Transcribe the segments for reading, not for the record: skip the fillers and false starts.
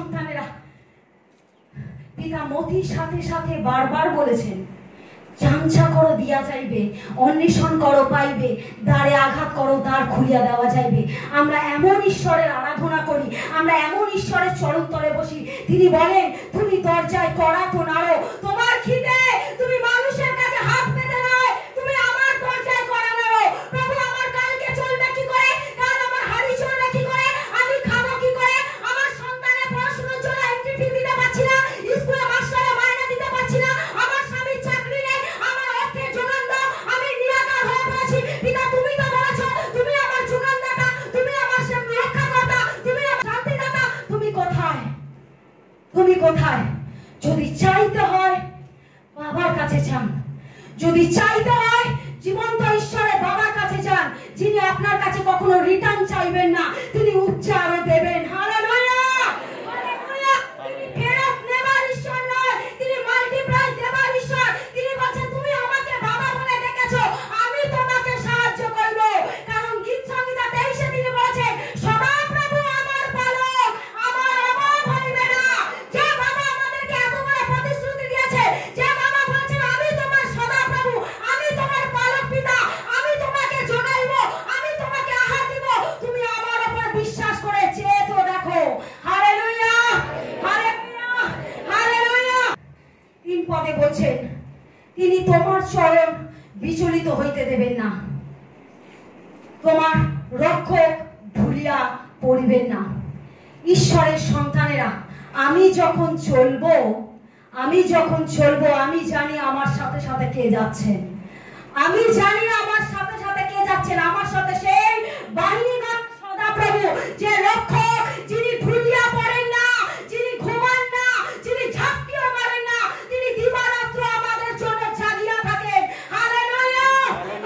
সন্তানেরা, পিতা মতির সাথে সাথে বারবার বলেছেন, চাঞ্চা করো দিয়া যাইবে, অন্বেষণ করো পাইবে, দ্বারে আঘাত করো দ্বার খুলিয়া দেওয়া যাইবে। আমরা এমন ঈশ্বরের আরাধনা করি, আমরা এমন ঈশ্বরের চরণ তলে বসি, তিনি বলেন তুমি দরজায় কড়া তো নাড়ো, তোমার খিদে তুমি মানুষের কাছে হাত পেতে নয়, তুমি আমার দরজায় কড়া নাড়ো। প্রভু আমার কালকে চলবে কি করে, কাল আমার হাড়ি চলবে কি করে, আমি খাবো কি করে, আমার সন্তানের পড়াশোনার জন্য এন্ট্রি ফি দিতে পারছি না, স্কুলে মাস্টারের মাইনে দিতে পারছি না, আমার স্বামীর চাকরি নেই, আমার অর্থের যোগান দাও, আমি নিরাকার হয়ে পড়েছি। পিতা তুমি তো বলেছো তুমি আমার যোগানদাতা, তুমি আমার রক্ষাকর্তা, তুমি আমার শান্তিদাতা, তুমি কোথায়, তুমি কোথায়? যদি চাইতে হয় বাবার কাছে যান, যদি চাইতে হয় জীবন্ত ঈশ্বরের বাবার কাছে যান, যিনি আপনার কাছে কখনো রিটার্ন চাইবেন না, তিনি উচ্চার দেবেন। Hallelujah, hallelujah. তিনি ফেরত নেবার ঈশ্বর নয়, তিনি মাল্টিপ্লাই দেবার ঈশ্বর। তিনি বলেন তুমি আমাকে বাবা বলে ডেকেছো, আমি তোমাকে সাহায্য করব। কারণ গীত সংহিতা 23 তিনি বলেছেন, সদা প্রভু আমার পালক, আমার অভাব হইবে না। যে বাবা আমাদেরকে এত বড় প্রতিশ্রুতি দিয়েছে, যে বাবা বলেছেন আমি তোমার সদা প্রভু, আমি তোমার পালক পিতা, আমি তোমাকে যোগাইব, আমি তোমাকে আহার দিব, তুমি আমার উপর বিশ্বাস করে চেয়ে তো দেখো। Hallelujah, hallelujah, hallelujah. 3 পদে বলছেন তিনি তোমার চরণ বিচলিত হইতে দেবেন না, তোমার রক্ষক ভুলিয়া পড়িবেন না। ঈশ্বরের সন্তানেরা, আমি যখন চলবো, আমি জানি আমার সাথে সাথে কে যাচ্ছেন, আমি জানি আমার সাথে সাথে কে যাচ্ছেন, আমার সাথে সেই বাহিনীগণ সদাপ্রভু, যে রক্ষক, যিনি ভুলিয়া পড়েন না, যিনি ঘুমান না, যিনি ঝাঁপিয়ে মারেন না, তিনি দিবারাত্র আমাদের জন্য জাগিয়া থাকেন। Hallelujah,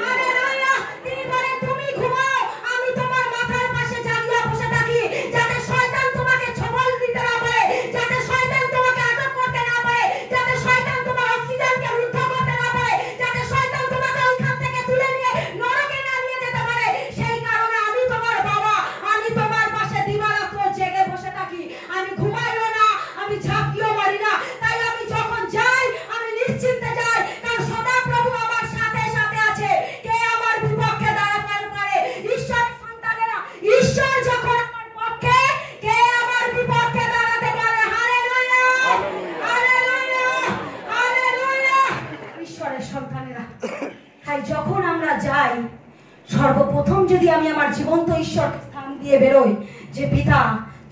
hallelujah. তিনি বলেন তুমি ঘুমাও, আমি তোমার মাথার পাশে জাগিয়া বসে থাকি, যাতে শয়তান তোমাকে ছবল দিতে না পারে, যাতে শয়তান তোমাকে আটক করতে না পারে, যাতে শয়তান তোমার অক্সিজেনকে রুদ্ধ করতে না পারে, যাতে শয়তান তোমাকে ওইখান থেকে তুলে নিয়ে নরকে না নিয়ে যেতে পারে। সেই কারণে আমি তোমার বাবা, আমি তোমার পাশে দিবারাত্র জেগে বসে থাকি, আমি ঘুমাইও না, আমি ঝাঁপিও মারি না। তাই আমি যখন যাই আমি নিশ্চিন্তে যাই, কারণ সদা প্রভু আমার সাথে সাথে আছে। কে আমার বিপক্ষে দাঁড়াতে পারে? ঈশ্বর সন্তানেরা, ঈশ্বর যখন আমার পক্ষে, কে আমার বিপক্ষে দাঁড়াতে পারে? Hallelujah, hallelujah, hallelujah. ঈশ্বরের সন্তানেরা, তাই যখন আমরা যাই, সর্বপ্রথম যদি আমি আমার জীবন্ত ঈশ্বরকে স্থান দিয়ে বেরোই, যে পিতা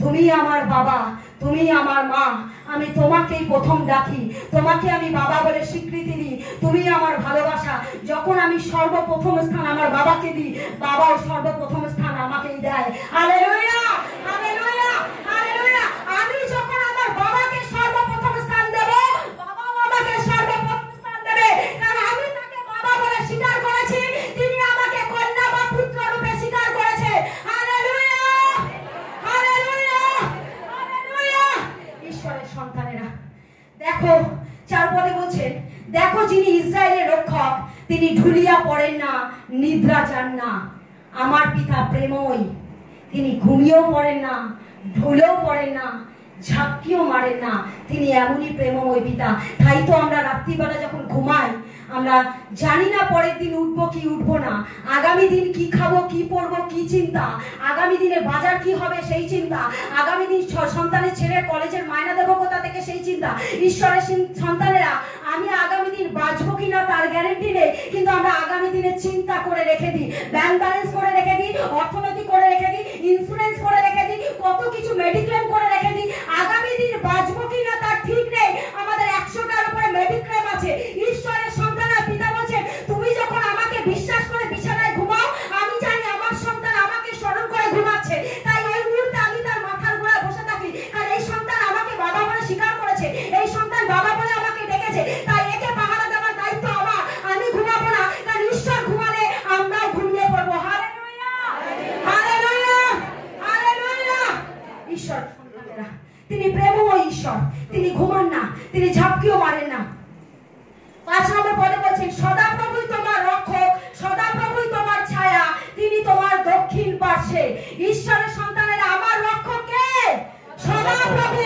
তুমি আমার বাবা, তুমি আমার মা, আমি তোমাকেই প্রথম ডাকি, তোমাকে আমি বাবা বলে স্বীকৃতি দিই, তুমি আমার ভালোবাসা। যখন আমি সর্বপ্রথম স্থান আমার বাবাকে দিই, বাবাও সর্বপ্রথম স্থান আমাকেই দেয়। Hallelujah, hallelujah, hallelujah. আমি যখন আমার বাবাকে সর্বপ্রথম স্থান দেব, বাবাও আমাকে সর্বপ্রথম স্থান দেবে, কারণ আমি তাকে বাবা বলে স্বীকার করেছি, তিনি আমাকে কন্যা বা পুত্র রূপে স্বীকার করেছে। Hallelujah, hallelujah, hallelujah. ঈশ্বরের সন্তানেরা, দেখো 4 পদে বলছেন, দেখো যিনি ইসরায়েলের রক্ষক, তিনি ঢুলিয়া পড়েন না, নিদ্রা যান না। আমার পিতা প্রেমময়, তিনি ঘুমিয়েও পড়েন না, ঢুলেও পড়েন না, ঝাঁকিও মারেন না, তিনি এমনই প্রেমময় পিতা। তাই তো আমরা রাত্রিবেলা যখন ঘুমাই, আমরা জানি না পরের দিন উঠবো কি উঠবো না, আগামী দিন কি খাবো, কি পরবো, কি চিন্তা, আগামী দিনে বাজার কি হবে সেই চিন্তা, আগামী দিন সন্তানের ছেলের কলেজের মায়না দেবো কোথা থেকে সেই চিন্তা। ঈশ্বরের সন্তানেরা, আমি আগামী দিন বাঁচবো কিনা তার গ্যারেন্টি নেই, কিন্তু আমরা আগামী দিনে চিন্তা করে রেখে দিই, ব্যাংক ব্যালেন্স করে রেখে দিই, অর্থনৈতিক করে রেখে দিই, ইন্স্যুরেন্স করে রেখে দিই, কত কিছু মেডিক্লেম করে রেখে দিই। আগামী দিন বাঁচবো কিনা তার ঠিক নেই, আমাদের 100টার উপরে মেডিক্লেম আছে। ঈশ্বরের সন্তানেরা, পিতা বলছেন তুমি যখন আমাকে বিশ্বাস করে বিছানায় ঘুমাও, আমি জানি আমার সন্তান আমাকে স্মরণ করে ঘুমাচ্ছে, তাই ওই মুহূর্তে আমি তার মাথার গোড়ায় বসে থাকি, কারণ এই সন্তান আমাকে বাবা বলে স্বীকার করেছে, এই সন্তান বাবা বলে আমাকে ডেকেছে, তাই একে পাহারা দেওয়ার দায়িত্ব আমার। আমি ঘুমাবো না, কারণ ঈশ্বর ঘুমালে আমরাও ঘুমিয়ে পড়বো। Hallelujah, hallelujah, hallelujah. ঈশ্বর সন্তানেরা, তিনি প্রেমময় ঈশ্বর, তিনি ঘুমান না, তিনি ঝাঁপিও মারেন না। 5 নম্বর পদে বলছেন, সদাপ্রভুই তোমার রক্ষক, সদাপ্রভুই তোমার ছায়া, তিনি তোমার দক্ষিণ পার্শ্বে। ঈশ্বরের সন্তানেরা, আমার রক্ষক কে? সদাপ্রভু।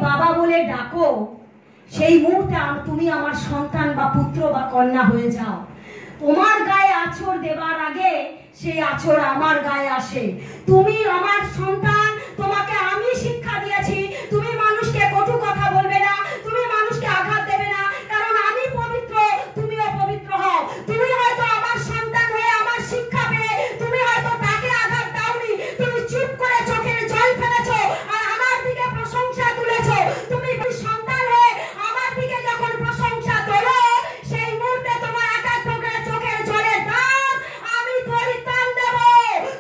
বাবা বলে ডাকো, সেই মুহূর্তে তুমি আমার সন্তান বা পুত্র বা কন্যা হয়ে যাও। তোমার গায়ে আঁচড় দেবার আগে সেই আঁচড় আমার গায়ে আসে। তুমি আমার সন্তান, তোমাকে আমি শিক্ষা দিয়েছি, তুমি মানুষকে কটু কথা বলবে না, তুমি মানুষকে আঘাত দেবে না, কারণ আমি পবিত্র, তুমিও পবিত্র হও। তুমি হয়তো আমার সন্তান হয়ে আমার শিক্ষা পেয়ে তুমি হয়তো তাকে আঘাত দাওনি, তুমি চুপ করে চোখের জল ফেলেছো আর আমার দিকে প্রশংসা তুলেছো। তুমি সন্তান হয়ে আমার দিকে যখন প্রশংসা তোলো, সেই মুহূর্তে তোমার এক এক চোখের জলের দাম আমি পরিত্রাণ দেব।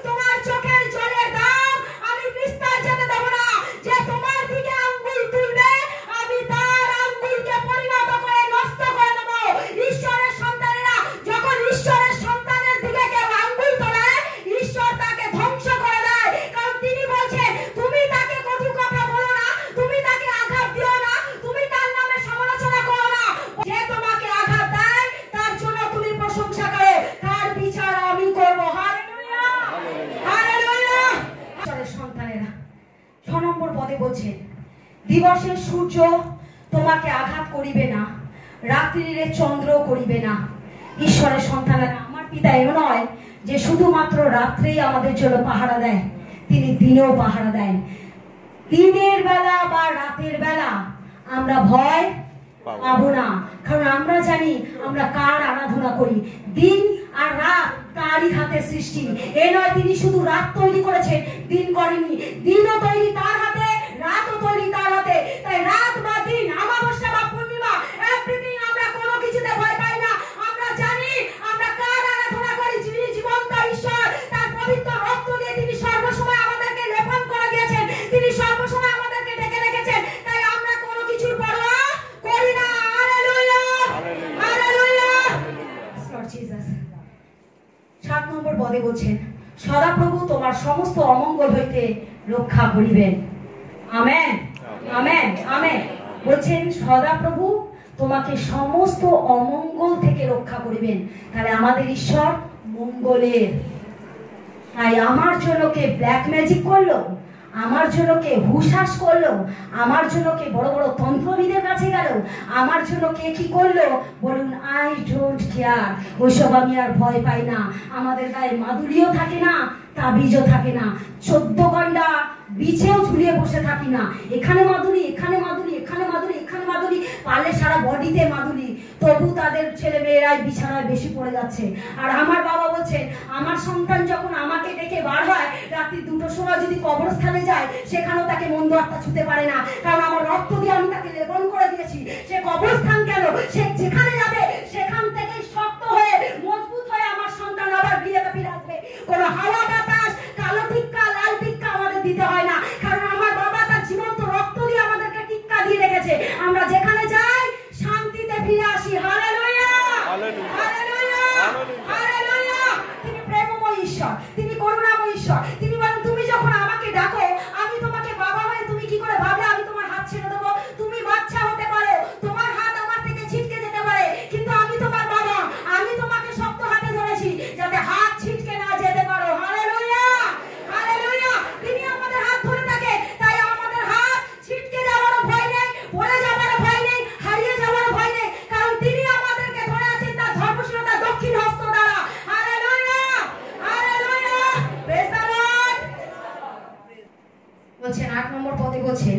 তোমার চোখের জলের দাম আমি বিস্তার যেতে দেব না। যে তোমার দিকে আঙ্গুল তুলবে, আমি তার আঙ্গুলকে পরিণত করে নষ্ট করে দেব। ঈশ্বরের সন্তানেরা যখন ঈশ্বরের সন্তানের দিকে কেউ আঙ্গুল তোলে, ঈশ্বর তাকে ধ্বংস করে দেয়। কারণ তিনি বলছেন, তুমি তাকে কটু কথা বলো না, তুমি তাকে আঘাত দিও না, তুমি তার নামে সমালোচনা করো না। যে তোমাকে আঘাত দেয় তার জন্য তুমি প্রশংসা করো, তার বিচার আমি করব। Hallelujah, hallelujah. ঈশ্বরের সন্তানেরা 6 নম্বর পদে বলছেন, দিবসের সূর্য তোমাকে আঘাত করিবে না, রাত্রিরে চন্দ্র করিবে না। ঈশ্বরের সন্তানেরা, আমার পিতা এও নয় যে শুধুমাত্র রাত্রেই আমাদের জন্য পাহারা দেয়, তিনি দিনেও পাহারা দেন। দিনের বেলা বা রাতের বেলা আমরা ভয় পাবো না, কারণ আমরা জানি আমরা কার আরাধনা করি। দিন আর রাত তারই হাতে সৃষ্টি। এ নয় তিনি শুধু রাত তৈরি করেছেন, দিন করেননি। দিনও তৈরি তার হাতে, রাতও তৈরি তার হাতে। তাই রাত বা দিন, অমাবস্যা বা পূর্ণিমা, এভরিথিং আমরা কোনো কিছুতে ভয় পাই না। আমরা জানি আমরা কার আরাধনা করি, যিনি জীবন্ত ঈশ্বর। তার পবিত্র রক্ত দিয়ে তিনি সর্বসময় আমাদেরকে লেপন করে দিয়েছেন, তিনি সর্বসময় আমাদেরকে ডেকে রেখেছেন। তাই আমরা কোনো কিছুর পরোয়া করি না। Hallelujah, hallelujah. লর্ড জিসাস 7 নম্বর পদে বলছেন, সদাপ্রভু তোমার সমস্ত অমঙ্গল হইতে রক্ষা করিবেন। Amen, amen, amen. বলছেন সদাপ্রভু তোমাকে সমস্ত অমঙ্গল থেকে রক্ষা করিবেন। তাহলে আমাদের ঈশ্বর মঙ্গলের। তাই আমার জন্য কে ব্ল্যাক ম্যাজিক করলো, আমার জন্য কে হুশাস করলো, আমার জন্য কে বড় বড় তন্ত্রবিদের কাছে গেল, আমার জন্য কে কি করলো, বলুন আই ডোন্ট কেয়ার। ওইসব আমি আর ভয় পাই না। আমাদের গায়ে মাদুলিও থাকে না, তাবিজও থাকে না, 14 ঘন্টা বিছেও ঝুলিয়ে বসে থাকি না। এখানে মাদুলি, এখানে মাদুলি, এখানে মাদুলি, এখানে মাদুলি, পারলে সারা বডিতে মাদুলি। তবু তাদের ছেলে মেয়েরাই বিছানায় বেশি পড়ে যাচ্ছে। আর আমার বাবা বলছেন, আমার সন্তান যখন আমাকে ডেকে বার হয় রাত্রি 2টোর সময় যদি কবরস্থানে যায়, সেখানেও তাকে মন্দ আত্মা ছুতে পারে না, কারণ আমার রক্ত দিয়ে আমি তাকে লেপন করে দিয়েছি। সে কবরস্থান কেন, সে যেখানে যাবে সেখান থেকে শক্ত হয়ে মজবুত হয়ে আমার সন্তান আবার ফিরে আসবে। কোনো হাওয়া বাতাস, কালো টিক্কা, লাল টিক্কা আমাদের দিতে হয় না, কারণ আমার বাবা তার জীবন্ত রক্ত দিয়ে আমাদেরকে টিক্কা দিয়ে রেখেছে। আমরা যেখানে যাই শান্তিতে ফিরে আসি। Hallelujah, hallelujah, hallelujah. তিনি প্রেমময় ঈশ্বর, তিনি করুণাময় ঈশ্বর। তিনি বলেন, তুমি যখন আমাকে ডাকো, আমি তোমাকে বাবা হয়ে তুমি কি করে ভাবলে আমি তোমার হাত ছেড়ে দেবো? তুমি বাচ্চা হতে পারো, তোমার হাত আমার থেকে ছিটকে যেতে পারে, কিন্তু আমি তোমার বাবা, আমি তোমাকে শক্ত হাতে ধরেছি যাতে হাত ছিটকে না যেতে পারো। Hallelujah, hallelujah. তিনি আমাদের হাত ধরে থাকে, তাই আমাদের হাত ছিটকে যাওয়ারও ভয় নেই, পড়ে যাওয়ারও ভয় নেই, হারিয়ে যাওয়ারও ভয় নেই, কারণ তিনি আমাদেরকে ধরে আছেন তার ধর্মশীলতা দক্ষিণ হস্ত দ্বারা। Hallelujah, hallelujah. Praise the Lord. বলছেন 8 নম্বর পদে বলছেন,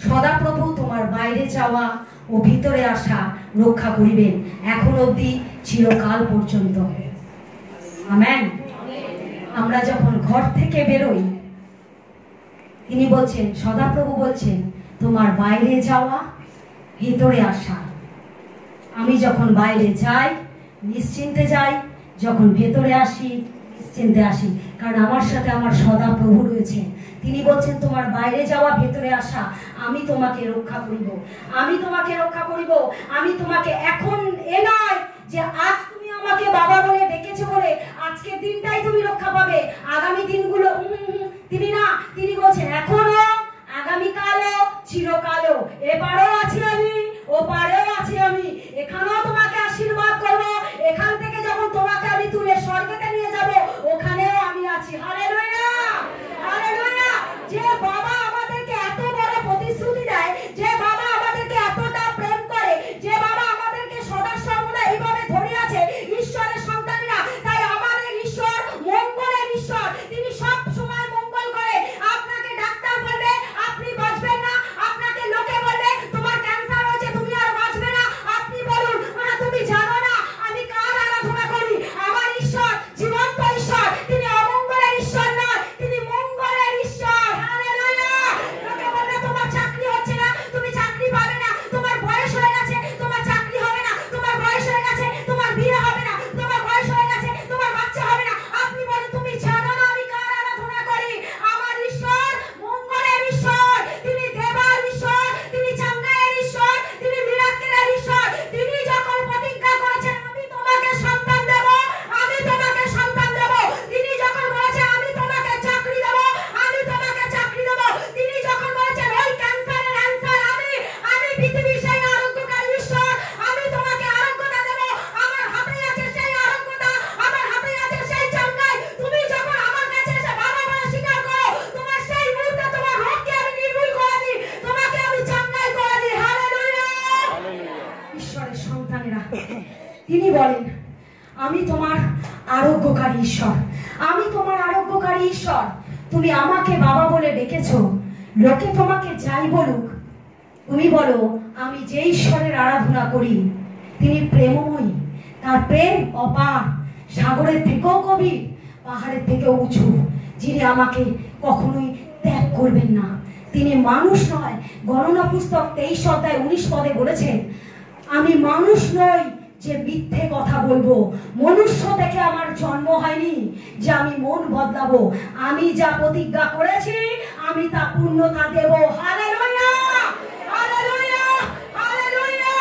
সদাপ্রভু তোমার বাইরে যাওয়া ও ভিতরে আসা রক্ষা করিবেন এখন অবধি চিরকাল পর্যন্ত। আমেন। আমরা যখন ঘর থেকে বেরোই, তিনি বলছেন, সদাপ্রভু বলছেন তোমার বাইরে যাওয়া, ভিতরে আসা। আমি যখন বাইরে যাই নিশ্চিন্তে যাই, যখন ভেতরে আসি নিশ্চিন্তে আসি, কারণ আমার সাথে আমার সদাপ্রভু রয়েছে। তিনি বলছেন তোমার বাইরে যাওয়া, ভেতরে আসা, আমি তোমাকে রক্ষা করিব, আমি তোমাকে রক্ষা করিব। আমি তোমাকে এখন এ নয় যে আজ তুমি আমাকে বাবা বলে ডেকেছো বলে আজকের দিনটাই তুমি রক্ষা পাবে, আগামী দিনগুলো তিনি না। তিনি বলছেন এখনো, আগামীকালও, চিরকালও, এপারেও আছি আমি, ওপারেও আছি আমি, এখানেও তোমাকে আশীর্বাদ করবো, এখান থেকে যখন তোমাকে আমি তুলে স্বর্গেতে নিয়ে যাব, ওখানেও আমি আছি। Hallelujah, hallelujah. যে বাবা আমাদেরকে এত বড় প্রতিশ্রুতি দেয়, যে তিনি বলেন, আমি তোমার আরোগ্যকারী ঈশ্বর, আমি তোমার আরোগ্যকারী ঈশ্বর। তুমি আমাকে বাবা বলে ডেকেছো, লোকে তোমাকে যাই বলুক, তুমি বলো আমি যে ঈশ্বরের আরাধনা করি তিনি প্রেমময়ী, তার প্রেম অপার, সাগরের থেকেও গভীর, পাহাড়ের থেকেও উঁচু, যিনি আমাকে কখনোই ত্যাগ করবেন না। তিনি মানুষ নয়। গণনা পুস্তক 23 অধ্যায় 19 পদে বলেছেন, আমি মানুষ নই যে মিথ্যে কথা বলবো, মনুষ্য থেকে আমার জন্ম হয়নি যে আমি মন বদলাবো। আমি যা প্রতিজ্ঞা করেছি আমি তা পূর্ণতা দেব। Hallelujah, hallelujah, hallelujah.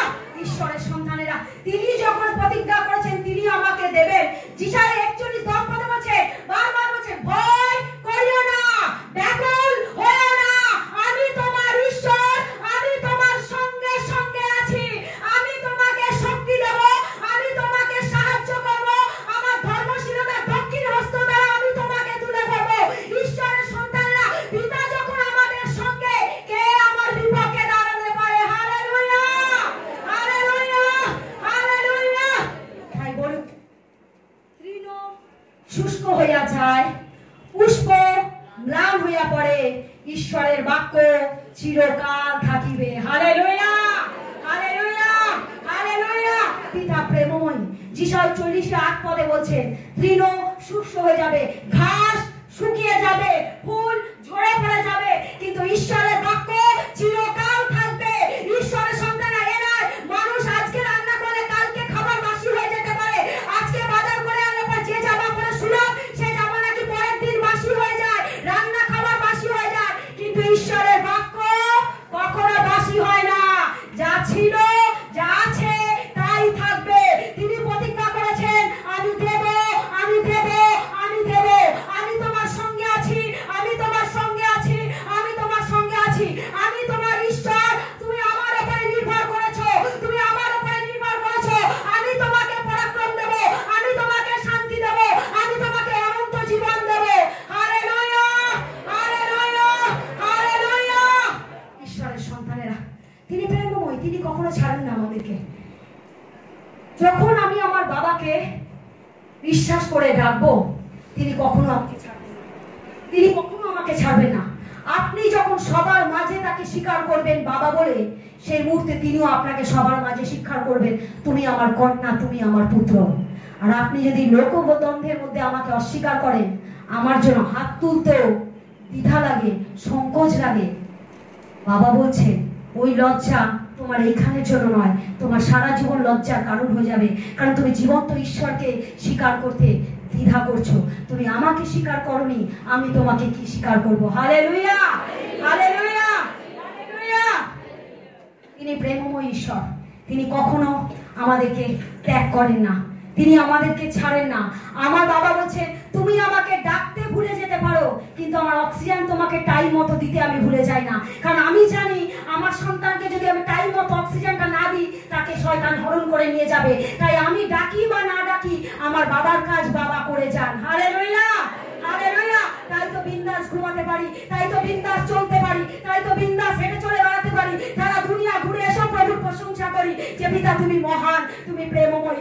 ঈশ্বরের সন্তানেরা, তিনি যখন প্রতিজ্ঞা করেছেন তিনি আমাকে দেবেন। যিশায় 41:10 পদে বলছে, বারবার বলছে, ভয় করিও না, ব্যাকুল হইও না, আমি তোমার ঈশ্বর, আমি তোমার সঙ্গে সঙ্গে আছি, আমি তোমাকে শক্তি দেব, আমি তোমাকে সাহায্য করব, আমার ধর্মশীলতা দক্ষিণ হস্ত দ্বারা আমি তোমাকে তুলে ধরব। ঈশ্বরের সন্তানেরা, পিতা যখন আমাদের সঙ্গে, কে আমার বিপক্ষে দাঁড়াতে পারে? Hallelujah, hallelujah, hallelujah. তাই বলুন, তৃণ শুষ্ক হইয়া যায়, পুষ্প ম্লান হইয়া পড়ে, ঈশ্বরের বাক্য চিরকাল থাকিবে। Hallelujah, hallelujah, hallelujah. পিতা প্রেমময়। যিশায় 40:8 পদে বলছেন, তৃণ শুষ্ক হয়ে যাবে, ঘাস শুকিয়ে যাবে, ফুল ঝরে পড়ে যাবে, কিন্তু ঈশ্বরের বাক্য চিরকাল থাকবে। ঈশ্বরের সন্তানরা, এরা মানুষ আজকে রান্না করে কালকে খাবার বাসি হয়ে যেতে পারে, আজকে বাজার করে আনলে পর যে জামা পরে সুলভ সেই জামা নাকি পরের দিন বাসি হয়ে যায়, রান্না খাবার বাসি হয়ে যায়, কিন্তু ঈশ্বরের বাক্য কখনো বাসি হয় না। যা ছিল, যা আছে তাই থাকবে। তিনি প্রতিজ্ঞা করেছেন, আমি দেব, আমি দেব, আমি দেব, আমি তোমার সঙ্গে আছি, আমি তোমার সঙ্গে আছি, আমি তোমার সঙ্গে আছি, আমি তোমার ঈশ্বর। তুমি আমার উপরে নির্ভর করেছো, তুমি আমার উপরে নির্ভর করেছো, আমি তোমাকে পরাক্রম দেব, আমি তোমাকে শান্তি দেব, আমি তোমাকে অনন্ত জীবন দেব। Hallelujah, hallelujah, hallelujah. ঈশ্বরের সন্তানেরা, তিনি প্রেমময়, তিনি কখনো ছাড়েন না আমাদেরকে। যখন আমি আমার বাবাকে বিশ্বাস করে ডাকবো তিনি কখনো আমাকে ছাড়বেন না, তিনি কখনো আমাকে ছাড়বেন না। আপনি যখন সবার মাঝে তাকে স্বীকার করবেন বাবা বলে, সেই মুহূর্তে তিনিও আপনাকে সবার মাঝে স্বীকার করবেন, তুমি আমার কন্যা, তুমি আমার পুত্র। আর আপনি যদি লোকদ্বন্দ্বের মধ্যে আমাকে অস্বীকার করেন, আমার জন্য হাত তুলতেও দ্বিধা লাগে, সংকোচ লাগে, বাবা বলছেন ওই লজ্জা তোমার এইখানের জন্য নয়, তোমার সারা জীবন লজ্জার কারণ হয়ে যাবে। কারণ তুমি জীবন্ত ঈশ্বরকে স্বীকার করতে দ্বিধা করছো। তুমি আমাকে স্বীকার করনি, আমি তোমাকে কি স্বীকার করব? Hallelujah, hallelujah, hallelujah. তিনি প্রেমময় ঈশ্বর, তিনি কখনো আমাদেরকে ত্যাগ করেন না, তিনি আমাদেরকে ছাড়েন না। আমার বাবা বলছে, তুমি আমাকে ডাকতে ভুলে যেতে পারো, কিন্তু আমার অক্সিজেন তোমাকে টাইম মতো দিতে আমি ভুলে যাই না। কারণ আমি জানি আমার সন্তানকে যদি আমি টাইম মতো অক্সিজেনটা না দিই, তাকে শয়তান হরণ করে নিয়ে যাবে। তাই আমি ডাকি বা না ডাকি, আমার বাবার কাজ বাবা করে যান। Hallelujah, hallelujah. তাই তো বিন্দাস ঘুমাতে পারি, তাই তো বিন্দাস চলতে পারি, তাই তো বিন্দাস হেঁটে চলে বেড়াতে পারি, সারা দুনিয়া ঘুরে এসব প্রভুর প্রশংসা করি যে পিতা তুমি মহান, তুমি প্রেমময়।